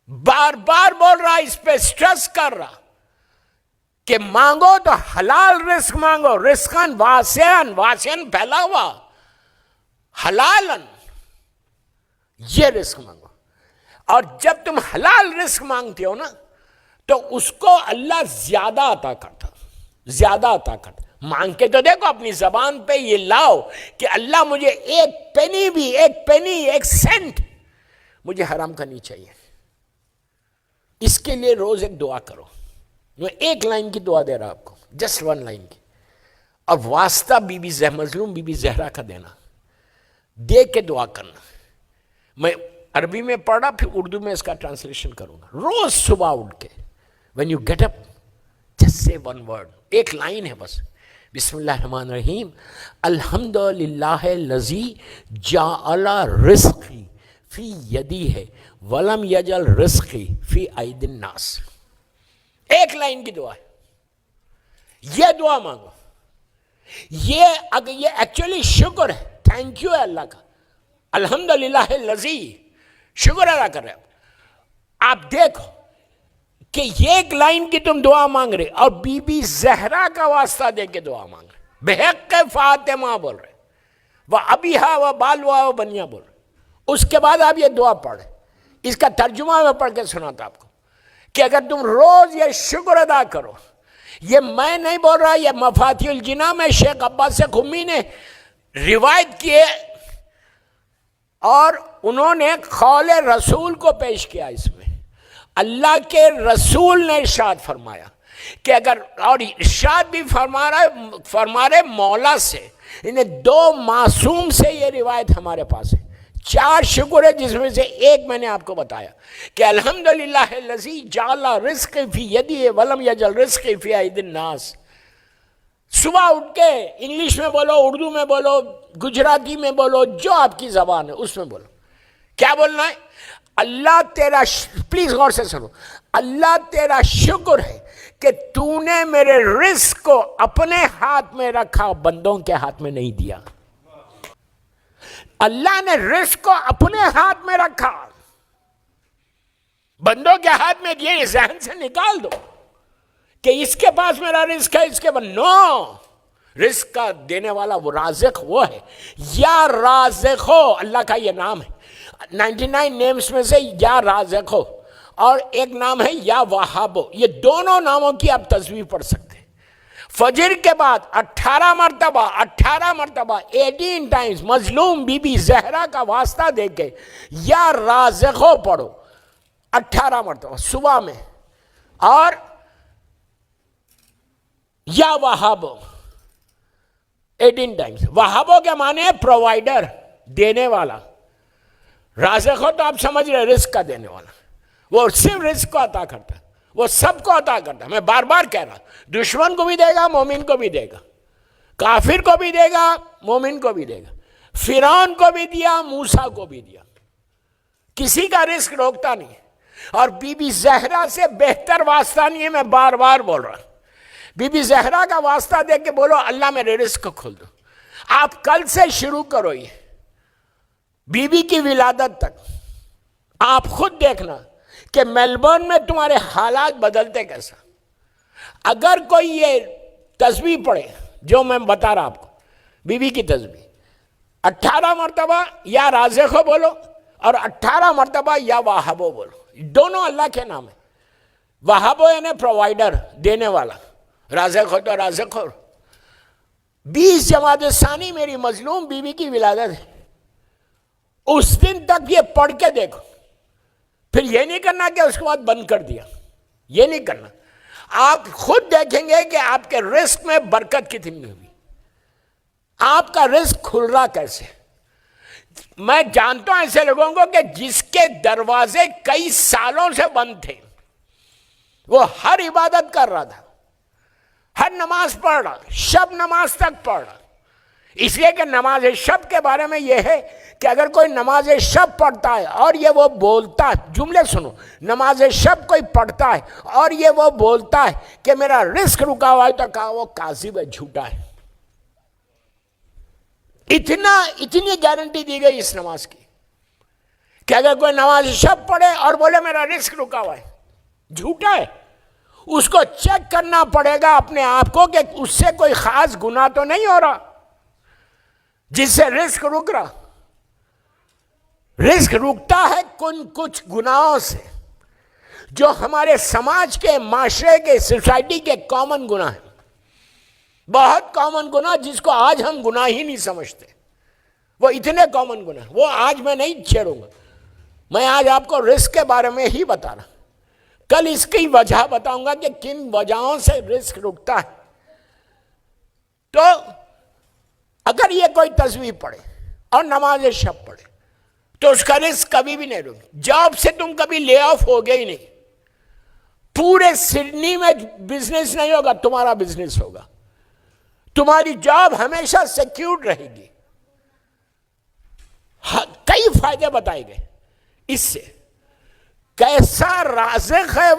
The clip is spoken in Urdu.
بار بار بول رہا، اس پہ سٹریس کر رہا کہ مانگو تو حلال رزق مانگو، رزقاً واسعاً، واسعاً پھیلا ہوا، حلالن، یہ رزق مانگو. اور جب تم حلال رزق مانگتے ہو نا تو اس کو اللہ زیادہ عطا کرتا، زیادہ عطا کرتا. مانگ کے تو دیکھو، اپنی زبان پہ یہ لاؤ کہ اللہ مجھے ایک پینی بھی، ایک پینی، ایک سینٹ مجھے حرام کا نہیں چاہیے. اس کے لیے روز ایک دعا کرو. میں ایک لائن کی دعا دے رہا آپ کو، جسٹ 1 لائن کی. اور واسطہ مظلوم بی بی زہرا کا دینا، دے کے دعا کرنا. میں عربی میں پڑھا، پھر اردو میں اس کا ٹرانسلیشن کروں گا. روز صبح اٹھ کے when you get up just say 1 word، ایک لائن ہے بس. بسم اللہ الرحمن الرحیم، الحمد للہ الذی جعل رزقی فی یدی ہے ولم یجعل رزقی فی ایدی الناس. ایک لائن کی دعا ہے، یہ دعا مانگو. یہ ایکچولی شکر ہے، تھینک یو ہے اللہ کا. الحمدللہ الذی، شکر ادا کر رہے ہو. آپ دیکھو کہ یہ ایک لائن کی تم دعا مانگ رہے اور بی بی زہرا کا واسطہ دے کے دعا مانگ رہے، بحق فاطمہ بول رہے، وہ ابیہا و بالوا و بنیا بول رہے. اس کے بعد آپ یہ دعا پڑھیں. اس کا ترجمہ میں پڑھ کے سناتا آپ کو کہ اگر تم روز یہ شکر ادا کرو، یہ میں نہیں بول رہا، یہ مفاتیح الجناح میں شیخ عباس خمی نے روایت کیے اور انہوں نے قول رسول کو پیش کیا. اس میں اللہ کے رسول نے ارشاد فرمایا کہ اگر، اور ارشاد بھی فرما رہے مولا سے، انہیں 2 معصوم سے یہ روایت ہمارے پاس ہے. 4 شکر ہے جس میں سے ایک میں نے آپ کو بتایا کہ الحمدللہ الذی جعل رزقی فی یدی ولم یجعل رزقی فی ایدی الناس. صبح اٹھ کے انگلش میں بولو، اردو میں بولو، گجراتی میں بولو، جو آپ کی زبان ہے اس میں بولو. کیا بولنا ہے؟ اللہ تیرا پلیز غور سے سنو، اللہ تیرا شکر ہے کہ تو نے میرے رزق کو اپنے ہاتھ میں رکھا، بندوں کے ہاتھ میں نہیں دیا. اللہ نے رزق کو اپنے ہاتھ میں رکھا، بندوں کے ہاتھ میں دیا. ذہن سے نکال دو کہ اس کے پاس میرا رزق ہے، اس کے پاس نو. رزق کا دینے والا وہ رازق وہ ہے. یا رازق ہو، اللہ کا یہ نام ہے. 99 نیمز میں سے یا رازق ہو اور ایک نام ہے یا وہاب ہو. یہ دونوں ناموں کی آپ تسبیح پڑھ سکتے ہیں. فجر کے بعد 18 مرتبہ 18 ٹائمز مظلوم بی بی زہرا کا واسطہ دے کے یا رازق ہو پڑھو 18 مرتبہ صبح میں، اور یا وہابو 18 ٹائمز. وہابو کے معنی ہے پرووائڈر، دینے والا. رازق ہو تو آپ سمجھ رہے رزق کا دینے والا. وہ صرف رزق کو عطا کرتا ہے، وہ سب کو عطا کرتا ہے. میں بار بار کہہ رہا، دشمن کو بھی دے گا، مومن کو بھی دے گا، کافر کو بھی دے گا، مومن کو بھی دے گا. فرعون کو بھی دیا، موسیٰ کو بھی دیا. کسی کا رزق روکتا نہیں. اور بی بی زہرا سے بہتر واسطہ نہیں ہے. میں بار بار بول رہا، بی بی زہرا کا واسطہ دے کے بولو اللہ میرے رزق کو کھول دو. آپ کل سے شروع کرو یہ بی بی کی ولادت تک. آپ خود دیکھنا کہ میلبورن میں تمہارے حالات بدلتے کیسا. اگر کوئی یہ تسبیح پڑھے جو میں بتا رہا آپ کو، بی بی کی تسبیح 18 مرتبہ یا رازق ہو بولو اور 18 مرتبہ یا واہبو بولو. دونوں اللہ کے نام ہیں. واہبو یعنی پرووائڈر، دینے والا. رازق ہو تو رازق ہو. 20 جمادی الثانی میری مظلوم بی بی کی ولادت ہے. اس دن تک یہ پڑھ کے دیکھو. پھر یہ نہیں کرنا کہ اس کے بعد بند کر دیا، یہ نہیں کرنا. آپ خود دیکھیں گے کہ آپ کے رزق میں برکت کتنی ہوئی، آپ کا رزق کھل رہا کیسے. میں جانتا ہوں ایسے لوگوں کو کہ جس کے دروازے کئی سالوں سے بند تھے، وہ ہر عبادت کر رہا تھا، ہر نماز پڑھ رہا، شب نماز تک پڑھ رہا. اس لیے کہ نماز شب کے بارے میں یہ ہے کہ اگر کوئی نماز شب پڑھتا ہے اور یہ وہ بولتا ہے، جملے سنو، نماز شب کوئی پڑھتا ہے اور یہ وہ بولتا ہے کہ میرا رزق رکا ہوا ہے، تو کہا وہ کاذب ہے، جھوٹا ہے. اتنی گارنٹی دی گئی اس نماز کی کہ اگر کوئی نماز شب پڑھے اور بولے میرا رزق رکا ہوا ہے، جھوٹا ہے. اس کو چیک کرنا پڑے گا اپنے آپ کو کہ اس سے کوئی خاص گناہ تو نہیں ہو رہا جس سے رزق رک رہا. رزق رکتا ہے کچھ گناہوں سے جو ہمارے سماج کے، معاشرے کے، سوسائٹی کے کامن گناہ ہیں. بہت کامن گناہ جس کو آج ہم گناہ ہی نہیں سمجھتے، وہ اتنے کامن گناہ، وہ آج میں نہیں چھیڑوں گا. میں آج آپ کو رزق کے بارے میں ہی بتا رہا. کل اس کی وجہ بتاؤں گا کہ کن وجہوں سے رزق رکتا ہے. تو اگر یہ کوئی تسبیح پڑھے اور نماز شب پڑھے تو اس کا رزق کبھی بھی نہیں رکے. جاب سے تم کبھی لے آف ہو گئے ہی نہیں. پورے سڈنی میں بزنس نہیں ہوگا، تمہارا بزنس ہوگا. تمہاری جاب ہمیشہ سیکیورڈ رہے گی. کئی فائدے بتائے گئے اس سے. کیسا رازق ہے وہ